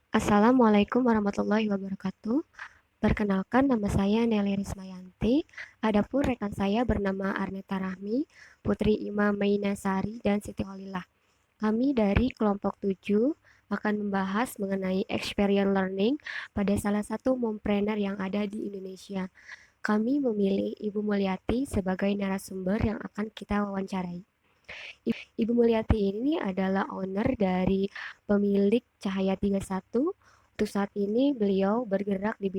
Assalamualaikum warahmatullahi wabarakatuh. Perkenalkan, nama saya Nelly Rismayanti. Adapun rekan saya bernama Arneta Rahmi, Putri Imam Mainasari, dan Siti Holillah. Kami dari kelompok 7 akan membahas mengenai experience learning pada salah satu mompreneur yang ada di Indonesia. Kami memilih Ibu Mulyati sebagai narasumber yang akan kita wawancarai. Ibu Mulyati ini adalah owner dari pemilik Cahaya 31. Untuk saat ini beliau bergerak di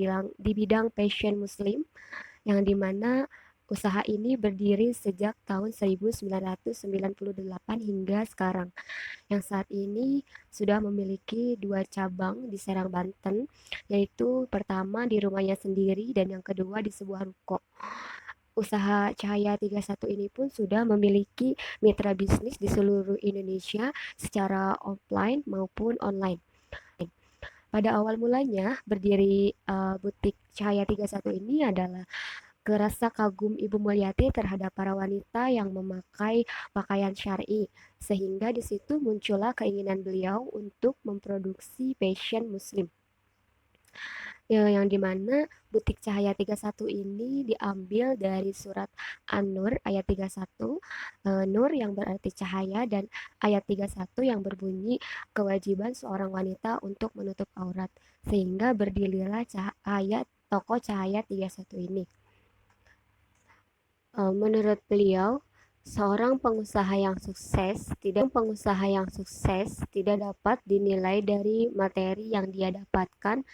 bidang passion muslim yang dimana usaha ini berdiri sejak tahun 1998 hingga sekarang. Yang saat ini sudah memiliki 2 cabang di Serang, Banten, yaitu pertama di rumahnya sendiri dan yang kedua di sebuah ruko. Usaha Cahaya 31 ini pun sudah memiliki mitra bisnis di seluruh Indonesia secara offline maupun online. Pada awal mulanya berdiri butik Cahaya 31 ini adalah kerasa kagum Ibu Mulyati terhadap para wanita yang memakai pakaian syar'i, sehingga di situ muncullah keinginan beliau untuk memproduksi fashion muslim. Ya, yang dimana butik Cahaya 31 ini diambil dari surat An-Nur ayat 31, Nur yang berarti cahaya dan ayat 31 yang berbunyi kewajiban seorang wanita untuk menutup aurat, sehingga berdirilah cahaya toko Cahaya 31 ini. Menurut beliau, pengusaha yang sukses tidak dapat dinilai dari materi yang dia dapatkan,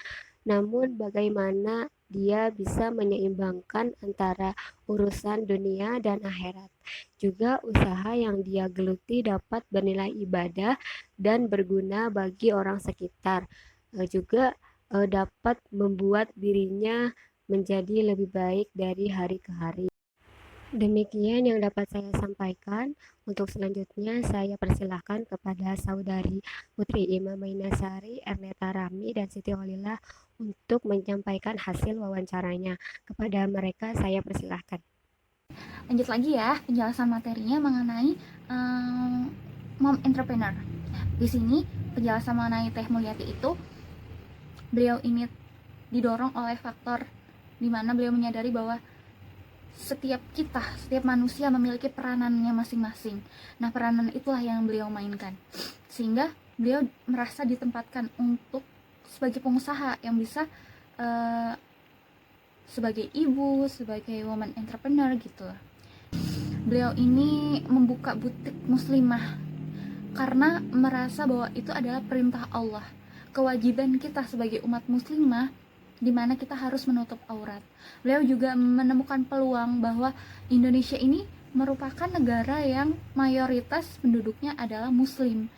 namun bagaimana dia bisa menyeimbangkan antara urusan dunia dan akhirat. Juga usaha yang dia geluti dapat bernilai ibadah dan berguna bagi orang sekitar. Juga dapat membuat dirinya menjadi lebih baik dari hari ke hari. Demikian yang dapat saya sampaikan. Untuk selanjutnya saya persilahkan kepada saudari Putri Imam Mainasari, Erneta Rami, dan Siti Holillah untuk menyampaikan hasil wawancaranya. Kepada mereka saya persilahkan. Lanjut lagi ya penjelasan materinya mengenai mom entrepreneur. Nah, di sini penjelasan mengenai Teh Mulyati itu, beliau ini didorong oleh faktor di mana beliau menyadari bahwa setiap manusia memiliki peranannya masing-masing. Nah, peranan itulah yang beliau mainkan. Sehingga beliau merasa ditempatkan untuk sebagai pengusaha yang bisa sebagai ibu, sebagai woman entrepreneur gitu. Beliau ini membuka butik muslimah karena merasa bahwa itu adalah perintah Allah, kewajiban kita sebagai umat muslimah di mana kita harus menutup aurat. Beliau juga menemukan peluang bahwa Indonesia ini merupakan negara yang mayoritas penduduknya adalah muslim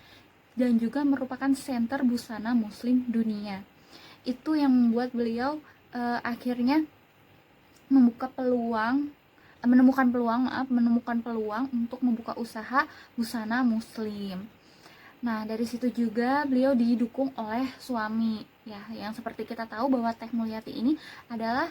dan juga merupakan senter busana muslim dunia. Itu yang membuat beliau akhirnya menemukan peluang untuk membuka usaha busana muslim. Nah, dari situ juga beliau didukung oleh suami, ya, yang seperti kita tahu bahwa Teh Mulyati ini adalah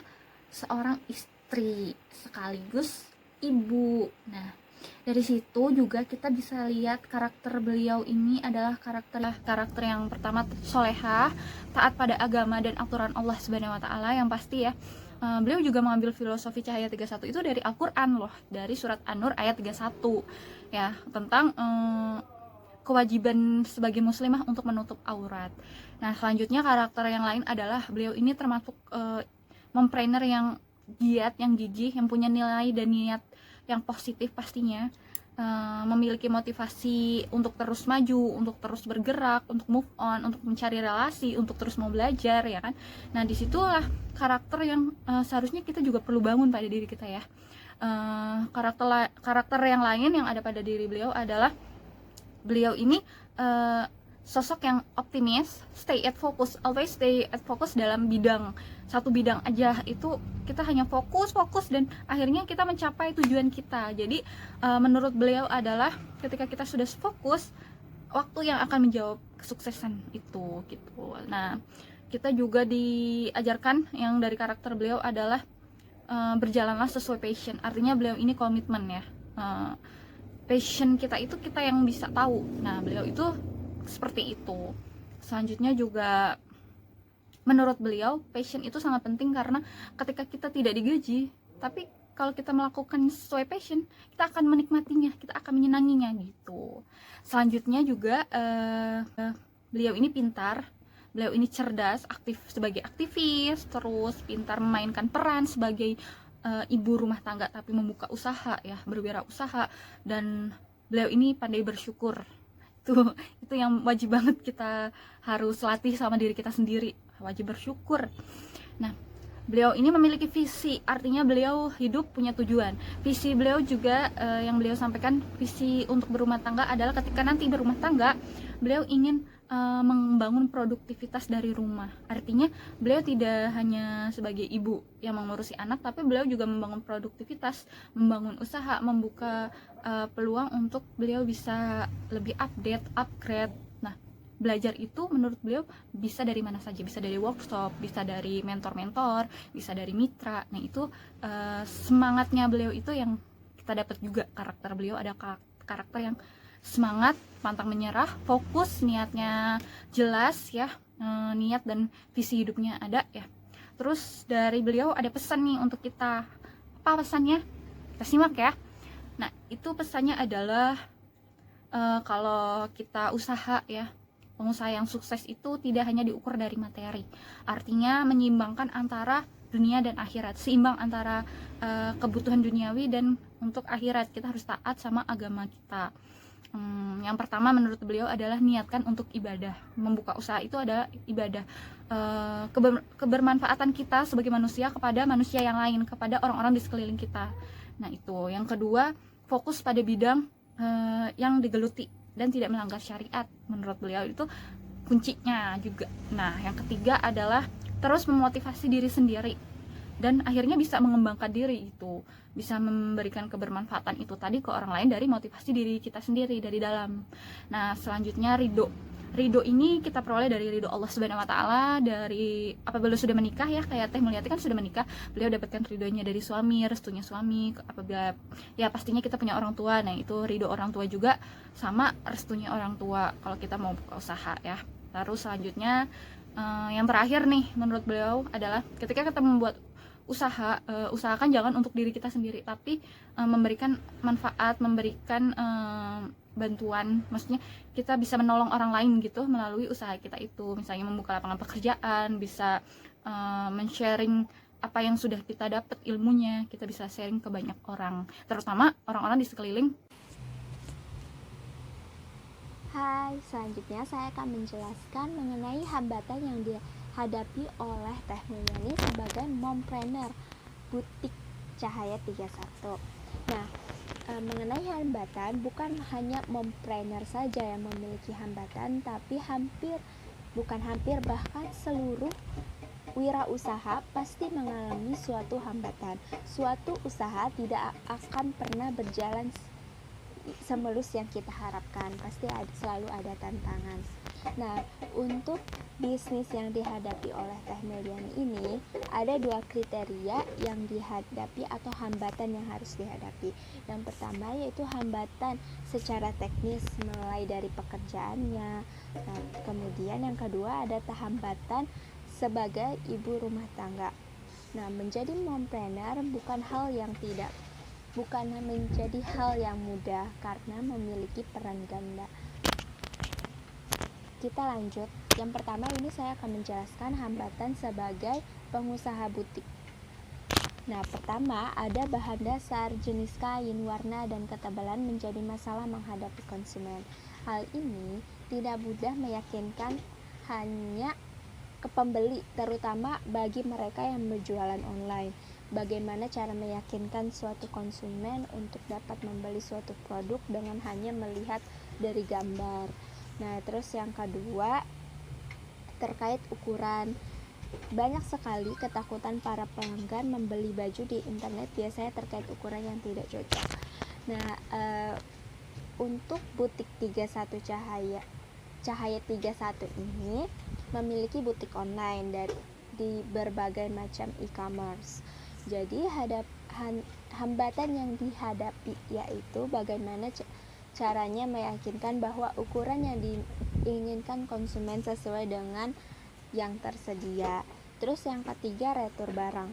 seorang istri sekaligus ibu. Nah, dari situ juga kita bisa lihat karakter beliau ini adalah karakter yang pertama solehah, taat pada agama dan aturan Allah Subhanahu wa taala, yang pasti ya. Beliau juga mengambil filosofi Cahaya 31 itu dari Al-Qur'an loh, dari surat An-Nur ayat 31 ya, tentang kewajiban sebagai muslimah untuk menutup aurat. Nah, selanjutnya karakter yang lain adalah beliau ini termasuk mompreneur yang giat, yang gigih, yang punya nilai dan niat yang positif pastinya. Memiliki motivasi untuk terus maju, untuk terus bergerak, untuk move on, untuk mencari relasi, untuk terus mau belajar, ya kan. Nah, disitulah karakter yang seharusnya kita juga perlu bangun pada diri kita ya. Karakter yang lain yang ada pada diri beliau adalah beliau ini sosok yang optimis, always stay at focus dalam satu bidang aja. Itu kita hanya fokus dan akhirnya kita mencapai tujuan kita. Jadi menurut beliau adalah ketika kita sudah fokus, waktu yang akan menjawab kesuksesan itu gitu. Nah, kita juga diajarkan yang dari karakter beliau adalah berjalanlah sesuai passion. Artinya beliau ini komitmen ya. Passion kita itu kita yang bisa tahu. Nah, beliau itu seperti itu. Selanjutnya juga menurut beliau passion itu sangat penting, karena ketika kita tidak digaji, tapi kalau kita melakukan sesuai passion, kita akan menikmatinya, kita akan menyenanginya gitu. Selanjutnya juga beliau ini pintar, beliau ini cerdas, aktif sebagai aktivis, terus pintar memainkan peran sebagai ibu rumah tangga tapi membuka usaha ya, berwirausaha, dan beliau ini pandai bersyukur. Itu yang wajib banget kita harus latih sama diri kita sendiri, wajib bersyukur. Nah, beliau ini memiliki visi, artinya beliau hidup punya tujuan. Visi beliau juga yang beliau sampaikan, visi untuk berumah tangga adalah ketika nanti berumah tangga, beliau ingin membangun produktivitas dari rumah. Artinya beliau tidak hanya sebagai ibu yang mengurusi anak, tapi beliau juga membangun produktivitas, membangun usaha, membuka peluang untuk beliau bisa lebih update, upgrade. Nah, belajar itu menurut beliau bisa dari mana saja, bisa dari workshop, bisa dari mentor-mentor, bisa dari mitra. Nah, itu semangatnya beliau itu yang kita dapat juga. Karakter beliau ada karakter yang semangat, pantang menyerah, fokus, niatnya jelas ya, niat dan visi hidupnya ada ya. Terus dari beliau ada pesan nih untuk kita. Apa pesannya? Kita simak ya. Nah, itu pesannya adalah kalau kita usaha ya, pengusaha yang sukses itu tidak hanya diukur dari materi. Artinya menyeimbangkan antara dunia dan akhirat, seimbang antara kebutuhan duniawi dan untuk akhirat. Kita harus taat sama agama kita. Yang pertama menurut beliau adalah niatkan untuk ibadah. Membuka usaha itu adalah ibadah. Kebermanfaatan kita sebagai manusia kepada manusia yang lain, kepada orang-orang di sekeliling kita. Nah, itu. Yang kedua, fokus pada bidang yang digeluti dan tidak melanggar syariat. Menurut beliau itu kuncinya juga. Nah, yang ketiga adalah terus memotivasi diri sendiri dan akhirnya bisa mengembangkan diri, itu bisa memberikan kebermanfaatan itu tadi ke orang lain dari motivasi diri kita sendiri dari dalam. Nah, selanjutnya ridho ini kita peroleh dari ridho Allah Subhanahu wa taala. Dari apabila sudah menikah ya, kayak Teh Mulyati kan sudah menikah, beliau dapatkan ridhonya dari suami, restunya suami. Apabila ya pastinya kita punya orang tua, nah itu ridho orang tua juga sama restunya orang tua kalau kita mau buka usaha ya. Terus selanjutnya yang terakhir nih menurut beliau adalah ketika kita membuat usaha, usahakan jangan untuk diri kita sendiri, tapi memberikan manfaat, memberikan bantuan, maksudnya kita bisa menolong orang lain gitu melalui usaha kita itu. Misalnya membuka lapangan pekerjaan, bisa men-sharing apa yang sudah kita dapat ilmunya, kita bisa sharing ke banyak orang, terutama orang-orang di sekeliling. Hai, selanjutnya saya akan menjelaskan mengenai hambatan yang dihadapi oleh Teh Mulyani sebagai mompreneur butik Cahaya 31. Nah, mengenai hambatan, bukan hanya mompreneur saja yang memiliki hambatan, tapi bahkan seluruh wirausaha pasti mengalami suatu hambatan. Suatu usaha tidak akan pernah berjalan semulus yang kita harapkan, pasti selalu ada tantangan. Nah, untuk bisnis yang dihadapi oleh Teh Mulyani ini ada 2 kriteria yang dihadapi atau hambatan yang harus dihadapi. Yang pertama yaitu hambatan secara teknis mulai dari pekerjaannya. Nah, kemudian yang kedua ada hambatan sebagai ibu rumah tangga. Nah, menjadi mompreneur bukan menjadi hal yang mudah karena memiliki peran ganda. Kita lanjut. Yang pertama ini saya akan menjelaskan hambatan sebagai pengusaha butik. Nah, pertama ada bahan dasar, jenis kain, warna, dan ketebalan menjadi masalah menghadapi konsumen. Hal ini tidak mudah meyakinkan hanya ke pembeli, terutama bagi mereka yang berjualan online. Bagaimana cara meyakinkan suatu konsumen untuk dapat membeli suatu produk dengan hanya melihat dari gambar. Nah, terus yang kedua terkait ukuran. Banyak sekali ketakutan para pelanggan membeli baju di internet biasanya terkait ukuran yang tidak cocok. Nah, untuk butik 31 Cahaya 31 ini memiliki butik online di berbagai macam e-commerce. Jadi hambatan yang dihadapi yaitu bagaimana caranya meyakinkan bahwa ukuran yang diinginkan konsumen sesuai dengan yang tersedia. Terus yang ketiga, retur barang.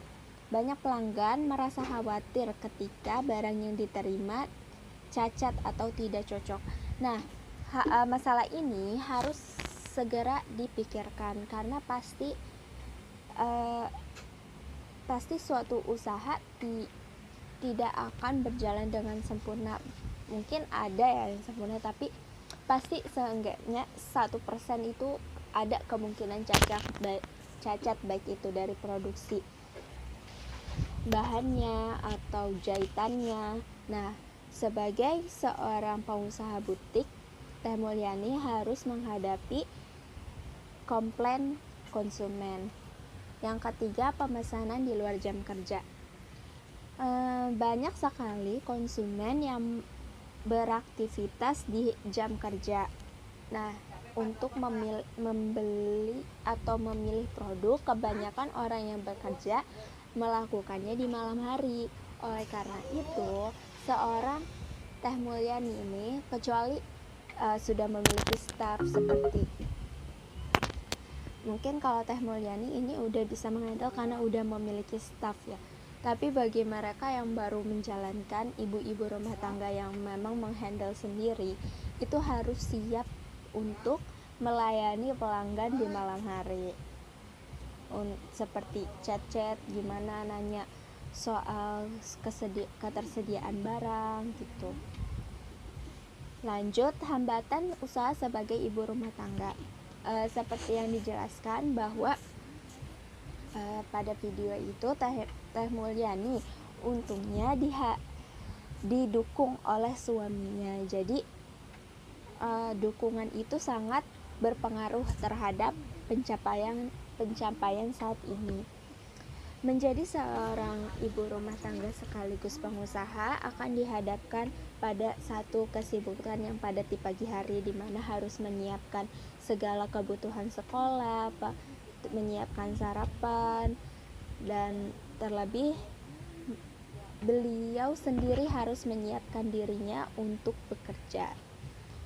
Banyak pelanggan merasa khawatir ketika barang yang diterima cacat atau tidak cocok. Nah, masalah ini harus segera dipikirkan karena pasti suatu usaha tidak akan berjalan dengan sempurna. Mungkin ada ya yang sempurna, tapi pasti seenggaknya 1% itu ada kemungkinan cacat baik itu dari produksi bahannya atau jahitannya. Nah, sebagai seorang pengusaha butik, Teh Mulyani harus menghadapi komplain konsumen. Yang ketiga, pemesanan di luar jam kerja. Banyak sekali konsumen yang beraktivitas di jam kerja. Nah, untuk membeli atau memilih produk, kebanyakan orang yang bekerja melakukannya di malam hari. Oleh karena itu, seorang Teh Mulyani ini, kecuali sudah memiliki staff seperti, mungkin kalau Teh Mulyani ini udah bisa menghandle karena udah memiliki staff ya. Tapi bagi mereka yang baru menjalankan, ibu-ibu rumah tangga yang memang menghandle sendiri, itu harus siap untuk melayani pelanggan di malam hari. Seperti chat-chat, gimana nanya soal ketersediaan barang gitu. Lanjut, hambatan usaha sebagai ibu rumah tangga. Seperti yang dijelaskan bahwa pada video itu Teh Mulyani untungnya didukung oleh suaminya. Jadi dukungan itu sangat berpengaruh terhadap pencapaian saat ini. Menjadi seorang ibu rumah tangga sekaligus pengusaha akan dihadapkan pada satu kesibukan yang padat di pagi hari, di mana harus menyiapkan segala kebutuhan sekolah, menyiapkan sarapan, dan terlebih beliau sendiri harus menyiapkan dirinya untuk bekerja.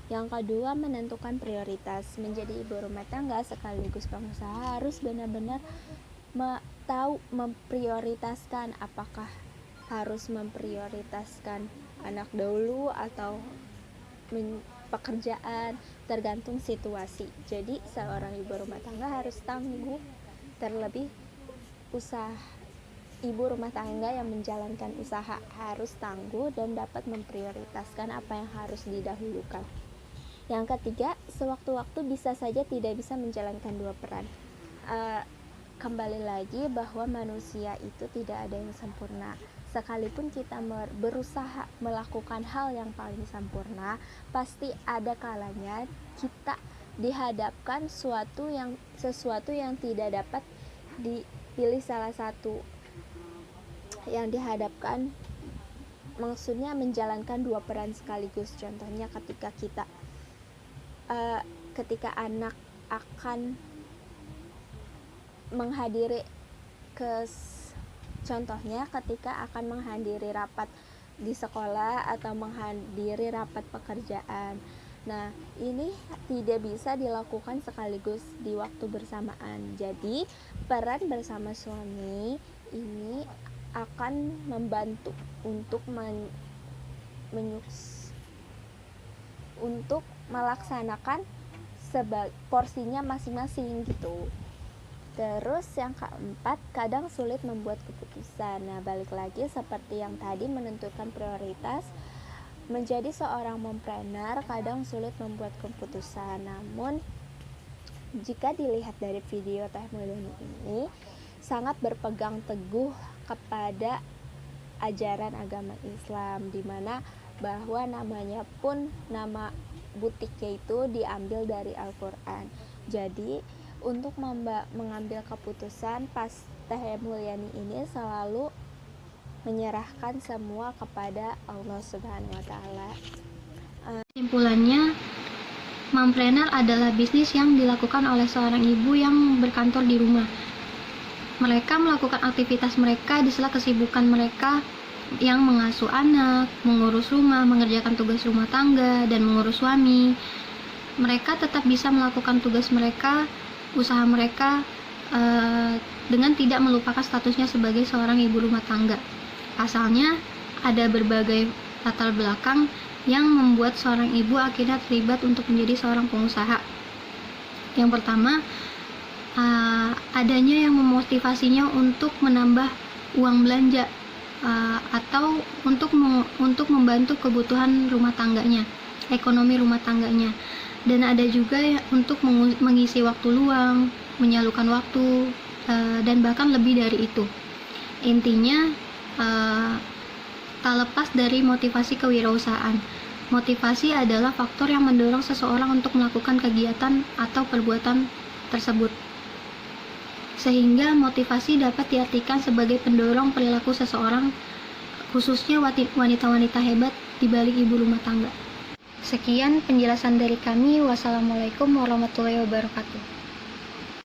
Yang kedua, menentukan prioritas. Menjadi ibu rumah tangga sekaligus pengusaha harus benar-benar tahu memprioritaskan, apakah harus memprioritaskan anak dahulu atau pekerjaan, tergantung situasi. Jadi seorang ibu rumah tangga harus tangguh, terlebih ibu rumah tangga yang menjalankan usaha harus tangguh dan dapat memprioritaskan apa yang harus didahulukan. Yang ketiga, sewaktu-waktu bisa saja tidak bisa menjalankan dua peran. Kembali lagi bahwa manusia itu tidak ada yang sempurna. Sekalipun kita berusaha melakukan hal yang paling sempurna, pasti ada kalanya kita dihadapkan sesuatu yang tidak dapat dipilih salah satu. Yang dihadapkan maksudnya menjalankan dua peran sekaligus. Contohnya ketika anak akan menghadiri contohnya ketika akan menghadiri rapat di sekolah atau menghadiri rapat pekerjaan. Nah, ini tidak bisa dilakukan sekaligus di waktu bersamaan. Jadi, peran bersama suami ini akan membantu untuk untuk melaksanakan porsinya masing-masing gitu. Terus yang keempat, kadang sulit membuat keputusan. Nah, balik lagi seperti yang tadi, menentukan prioritas. Menjadi seorang mompreneur kadang sulit membuat keputusan. Namun jika dilihat dari video Teh Mulyani ini, sangat berpegang teguh kepada ajaran agama Islam, dimana bahwa namanya pun, nama butiknya itu diambil dari Al-Quran. Jadi untuk mengambil keputusan, pas Teh Mulyani ini selalu menyerahkan semua kepada Allah Subhanahu wa Ta'ala. Kesimpulannya, mompreneur adalah bisnis yang dilakukan oleh seorang ibu yang berkantor di rumah. Mereka melakukan aktivitas mereka di sela kesibukan mereka yang mengasuh anak, mengurus rumah, mengerjakan tugas rumah tangga, dan mengurus suami. Mereka tetap bisa melakukan tugas mereka usaha mereka dengan tidak melupakan statusnya sebagai seorang ibu rumah tangga. Pasalnya, ada berbagai latar belakang yang membuat seorang ibu akhirnya terlibat untuk menjadi seorang pengusaha. Yang pertama, adanya yang memotivasinya untuk menambah uang belanja atau untuk membantu kebutuhan rumah tangganya, ekonomi rumah tangganya. Dan ada juga untuk mengisi waktu luang, menyalurkan waktu, dan bahkan lebih dari itu. Intinya, tak lepas dari motivasi kewirausahaan. Motivasi adalah faktor yang mendorong seseorang untuk melakukan kegiatan atau perbuatan tersebut. Sehingga motivasi dapat diartikan sebagai pendorong perilaku seseorang, khususnya wanita-wanita hebat di balik ibu rumah tangga. Sekian penjelasan dari kami. Wassalamualaikum warahmatullahi wabarakatuh.